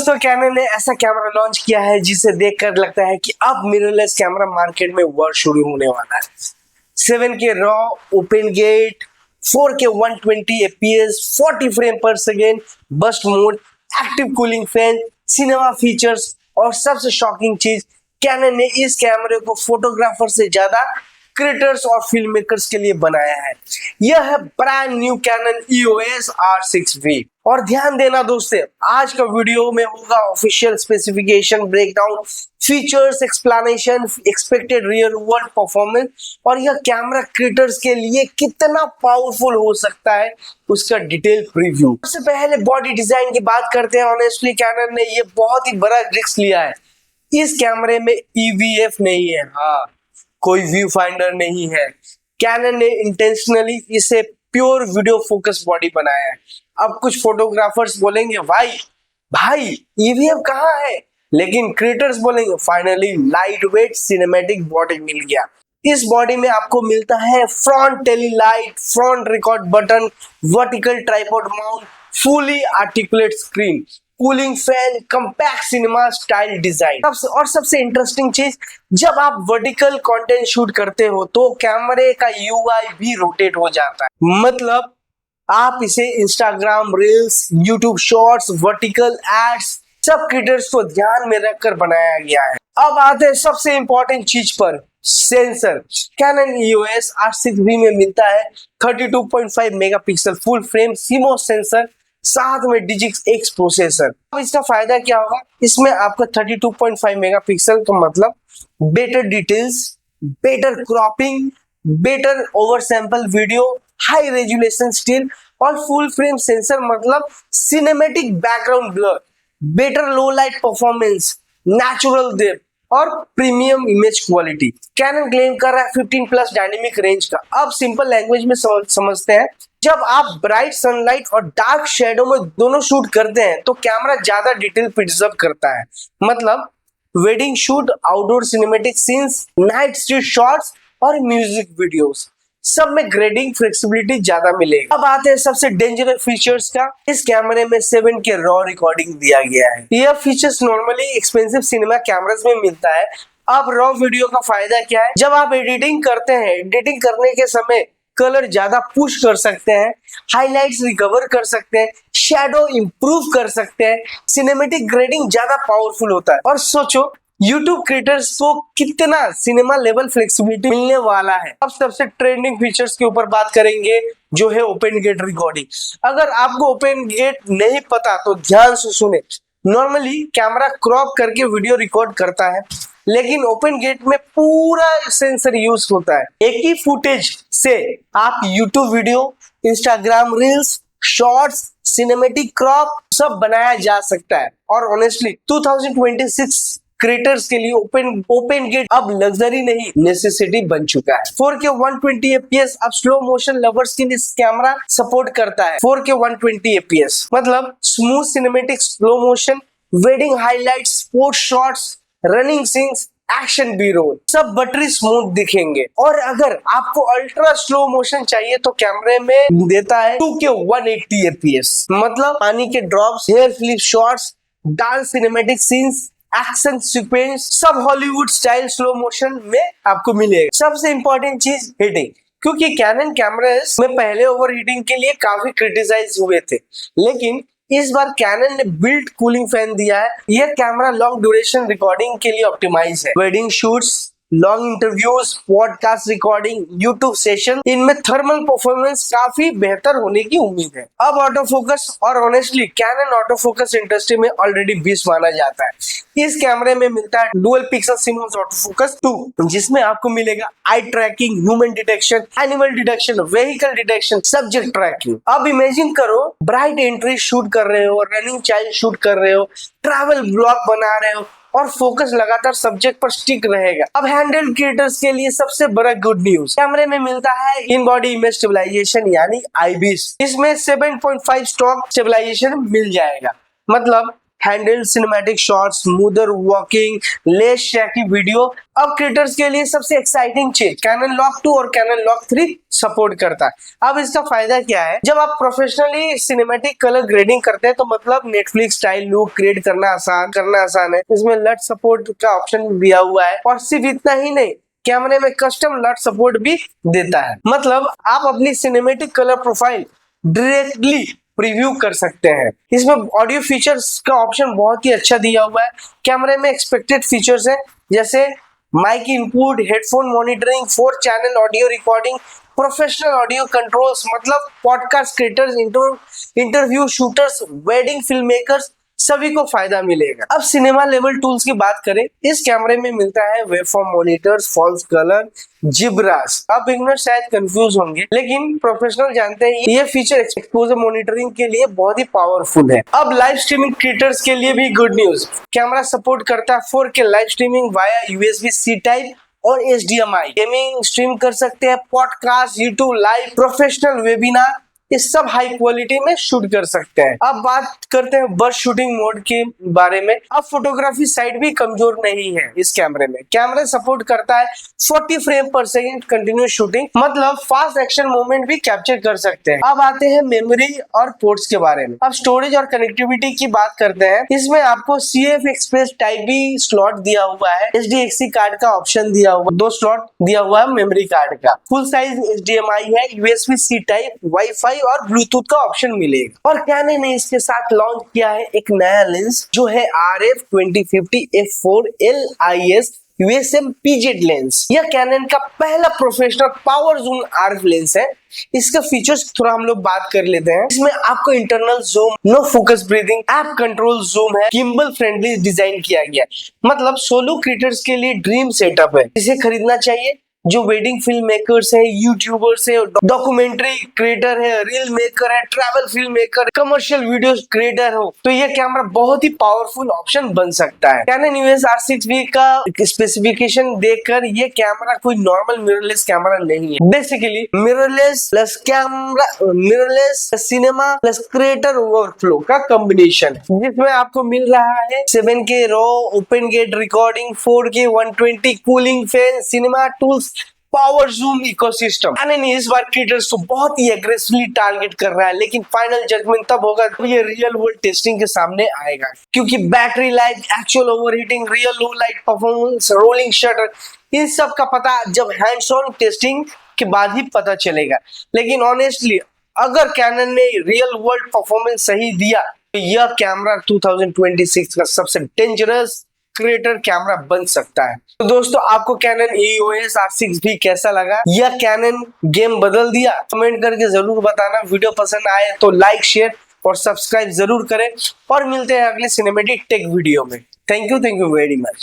दोस्तों कैनन ने ऐसा कैमरा लॉन्च किया है जिसे देखकर लगता है कि अब मिररलेस कैमरा मार्केट में वर्क शुरू होने वाला है। 7K raw open gate, 4K 120 fps, 40 frame पर second, burst mode, active cooling fan, cinema features और सबसे शॉकिंग चीज, कैनन ने इस कैमरे को फोटोग्राफर से ज्यादा क्रिएटर्स और फिल्म मेकर्स के लिए बनाया है। यह है brand new cannon EOS R6V। और ध्यान देना दोस्तों, आज का वीडियो में होगा official specification, breakdown, features, explanation, expected real world performance और यह कैमरा क्रिएटर्स के लिए कितना पावरफुल हो सकता है उसका डिटेल प्रीव्यू। सबसे पहले बॉडी डिजाइन की बात करते हैं। ऑनेस्टली कैनन ने ये बहुत ही बड़ा रिस्क लिया है। इस कैमरे में EVF नहीं है, हाँ, कोई व्यू फाइंडर नहीं है। कैनन ने इंटेंशनली इसे प्योर वीडियो फोकस बॉडी बनाया है। अब कुछ फोटोग्राफर्स बोलेंगे भाई EVF कहाँ है, लेकिन क्रिएटर्स बोलेंगे finally light weight cinematic body मिल गया। इस बॉडी में आपको मिलता है front tally light, front record button, vertical tripod mount, fully articulate screen, cooling fan, compact cinema style design. सबसे इंटरेस्टिंग चीज, जब आप वर्टिकल कंटेंट शूट करते हो तो कैमरे का UI भी रोटेट हो जाता है। मतलब आप इसे Instagram reels, YouTube shorts, vertical ads, सब क्रिएटर्स को ध्यान में रखकर बनाया गया है। अब आते हैं सबसे इंपॉर्टेंट चीज पर, सेंसर। कैनन EOS R6V में मिलता है 32.5 megapixel full frame CMOS sensor, साथ में Digix X प्रोसेसर। अब इसका फायदा क्या होगा, इसमें आपका 32.5 मेगापिक्सल का मतलब better details, better cropping, better over sample video, high resolution still और फुल फ्रेम सेंसर मतलब cinematic background blur, better low light performance, natural depth और premium image quality. Canon claim कर रहा है 15+ डायनेमिक रेंज का। अब सिंपल लैंग्वेज में समझते हैं, जब आप ब्राइट सनलाइट और डार्क शेडो में दोनों शूट करते हैं तो कैमरा ज्यादा डिटेल प्रिजर्व करता है। मतलब wedding shoot, outdoor cinematic scenes, night street shots और म्यूजिक वीडियोस, सब में ग्रेडिंग फ्लेक्सिबिलिटी ज्यादा मिलेगी। अब आते हैं सबसे डेंजरस फीचर्स का। इस कैमरे में 7K रॉ रिकॉर्डिंग दिया गया है। यह features normally expensive cinema cameras में मिलता है। अब रॉ वीडियो का फायदा क्या है, जब आप एडिटिंग करते हैं, एडिटिंग करने के समय कलर ज्यादा पुश कर सकते हैं, हाइलाइट्स रिकवर कर सकते हैं, शैडो इंप्रूव कर सकते हैं, सिनेमैटिक ग्रेडिंग ज्यादा पावरफुल होता है। और सोचो YouTube क्रिएटर्स को कितना सिनेमा लेवल फ्लेक्सिबिलिटी मिलने वाला है। अब सबसे ट्रेंडिंग फीचर्स के ऊपर बात करेंगे, जो है ओपन गेट रिकॉर्डिंग। अगर आपको ओपन गेट नहीं पता तो ध्यान से सुने। नॉर्मली कैमरा क्रॉप करके वीडियो रिकॉर्ड करता है, लेकिन ओपन गेट में पूरा सेंसर यूज होता है। एक ही फुटेज से आप YouTube video, Instagram reels, shorts, cinematic crop सब बनाया जा सकता है। और ऑनेस्टली 2026 क्रिएटर्स के लिए ओपन गेट अब लग्जरी नहीं, नेसेसिटी बन चुका है। 4K 120 fps अब स्लो मोशन लवर्स के लिए कैमरा सपोर्ट करता है। 4K 120 fps मतलब smooth cinematic slow motion, wedding highlights, sports shots, running scenes, action B roll, सब बटरी स्मूथ दिखेंगे। और अगर आपको अल्ट्रा स्लो मोशन चाहिए तो कैमरे में देता है 2K 180 fps मतलब पानी के drops, hair flip shots, dance cinematic scenes, action sequence, सब हॉलीवुड स्टाइल स्लो मोशन में आपको मिलेगा। सबसे इंपॉर्टेंट चीज हीटिंग, क्योंकि कैनन कैमरास में पहले ओवर हीटिंग के लिए काफी क्रिटिसाइज हुए थे, लेकिन इस बार कैनन ने बिल्ट कूलिंग फैन दिया है। यह कैमरा लॉन्ग ड्यूरेशन रिकॉर्डिंग के लिए ऑप्टिमाइज है। Wedding shoots, long interviews, podcast recording, YouTube session, इनमें थर्मल परफॉर्मेंस काफी बेहतर होने की उम्मीद है। अब ऑटो फोकस, और honestly Canon auto focus industry में ऑलरेडी 20 माना जाता है। इस कैमरे में मिलता है dual pixel CMOS auto focus 2, जिसमें आपको मिलेगा eye tracking, human detection, animal detection, vehicle detection, subject tracking. अब इमेजिन करो, ब्राइट एंट्री शूट कर रहे हो, रनिंग चाइल्ड शूट कर रहे हो, ट्रैवल ब्लॉग बना रहे हो और फोकस लगातार सब्जेक्ट पर स्टिक रहेगा। अब हैंडहेल्ड क्रिएटर्स के लिए सबसे बड़ा गुड न्यूज, कैमरे में मिलता है इन बॉडी इमेज स्टेबलाइजेशन यानी IBIS। इसमें 7.5 स्टॉक स्टेबलाइजेशन मिल जाएगा। मतलब handled cinematic shots, smoother walking, less शैकी video. अब क्रिएटर्स के लिए सबसे एक्साइटिंग चीज कैनन लॉक 2 और कैनन लॉक 3 सपोर्ट करता है। अब इसका फायदा क्या है, जब आप प्रोफेशनली सिनेमैटिक कलर ग्रेडिंग करते हैं तो मतलब नेटफ्लिक्स स्टाइल लुक क्रिएट करना आसान है। इसमें लट सपोर्ट का ऑप्शन दिया हुआ है और सिर्फ इतना ही नहीं, कैमरे में कस्टम लट सपोर्ट भी देता है। मतलब आप अपनी cinematic colour profile directly preview कर सकते हैं। इसमें ऑडियो फीचर्स का ऑप्शन बहुत ही अच्छा दिया हुआ है। कैमरे में एक्सपेक्टेड फीचर्स है जैसे mic input, headphone monitoring, 4 channel audio recording, professional audio controls, मतलब podcast creators, interview shooters, wedding film makers सभी को फायदा मिलेगा। अब सिनेमा लेवल टूल्स की बात करें, इस कैमरे में मिलता है वेवफॉर्म मॉनिटर्स, फॉल्स कलर, जिब्रास। अब बिगिनर शायद कंफ्यूज होंगे, लेकिन प्रोफेशनल जानते हैं ये फीचर एक्सपोजर मॉनिटरिंग के लिए बहुत ही पावरफुल है। अब लाइव स्ट्रीमिंग क्रिएटर्स के लिए भी गुड न्यूज, कैमरा सपोर्ट करता है 4K live streaming via USB-C type और HDMI। गेमिंग स्ट्रीम कर सकते हैं, podcast, YouTube live, professional webinar, ये सब हाई क्वालिटी में शूट कर सकते हैं। अब बात करते हैं बर्स्ट शूटिंग मोड के बारे में। अब फोटोग्राफी साइड भी कमजोर नहीं है इस कैमरे में। कैमरा सपोर्ट करता है 40 फ्रेम पर सेकंड कंटिन्यूस शूटिंग, मतलब फास्ट एक्शन मूवमेंट भी कैप्चर कर सकते हैं। अब आते हैं मेमोरी और पोर्ट्स के बारे में। अब स्टोरेज और कनेक्टिविटी की बात करते हैं। इसमें आपको CF express type B slot दिया हुआ है, SDXC कार्ड का ऑप्शन दिया हुआ, 2 स्लॉट दिया हुआ है मेमोरी कार्ड का, फुल साइज HDMI है, USB-C टाइप, वाईफाई और ब्लूटूथ का ऑप्शन मिलेगा। और कैनन ने इसके साथ लॉन्च किया है एक नया लेंस जो है RF2050 f4 LIS USM PZ lens. यह कैनन का पहला professional power zoom RF lens है। इसका फीचर्स थोड़ा हम लोग बात कर लेते हैं। इसमें आपको internal zoom, no focus breathing, app control zoom है, गिम्बल फ्रेंडली डिजाइन किया गया, मतलब सोलो क्रिएटर्स के लिए ड्रीम सेटअप है। इसे खरीदना चाहिए जो वेडिंग फिल्म मेकर्स है, यूट्यूबर्स है, डॉक्यूमेंट्री क्रिएटर है, रील मेकर है, travel film maker, commercial video creator हो, तो ये कैमरा बहुत ही पावरफुल ऑप्शन बन सकता है। कैनन EOS R6V का स्पेसिफिकेशन देखकर ये कैमरा कोई नॉर्मल मिररलेस कैमरा नहीं है। Basically mirrorless plus camera, mirrorless cinema plus creator workflow का कॉम्बिनेशन है, जिसमें आपको मिल रहा है 7K raw open gate recording, 4K 120 cooling fan, cinema tools, power zoom ecosystem. Canon इस बार क्रिएटर्स को बहुत ही एग्रेसिवली टारगेट कर रहा है, लेकिन फाइनल जजमेंट तब होगा जब ये रियल वर्ल्ड टेस्टिंग के सामने आएगा, क्योंकि battery life, actual overheating, real low light performance, rolling shutter, इन सब का पता जब हैंड्स ऑन टेस्टिंग के बाद ही पता चलेगा। लेकिन ऑनेस्टली अगर कैनन ने रियल वर्ल्ड परफॉर्मेंस सही दिया तो यह कैमरा 2026 का सबसे डेंजरस क्रिएटर कैमरा बन सकता है। तो दोस्तों, आपको कैनन EOS R6V कैसा लगा? यह कैनन गेम बदल दिया? कमेंट करके जरूर बताना। वीडियो पसंद आए तो लाइक, शेयर और सब्सक्राइब जरूर करें और मिलते हैं अगले सिनेमैटिक टेक वीडियो में। Thank you very much.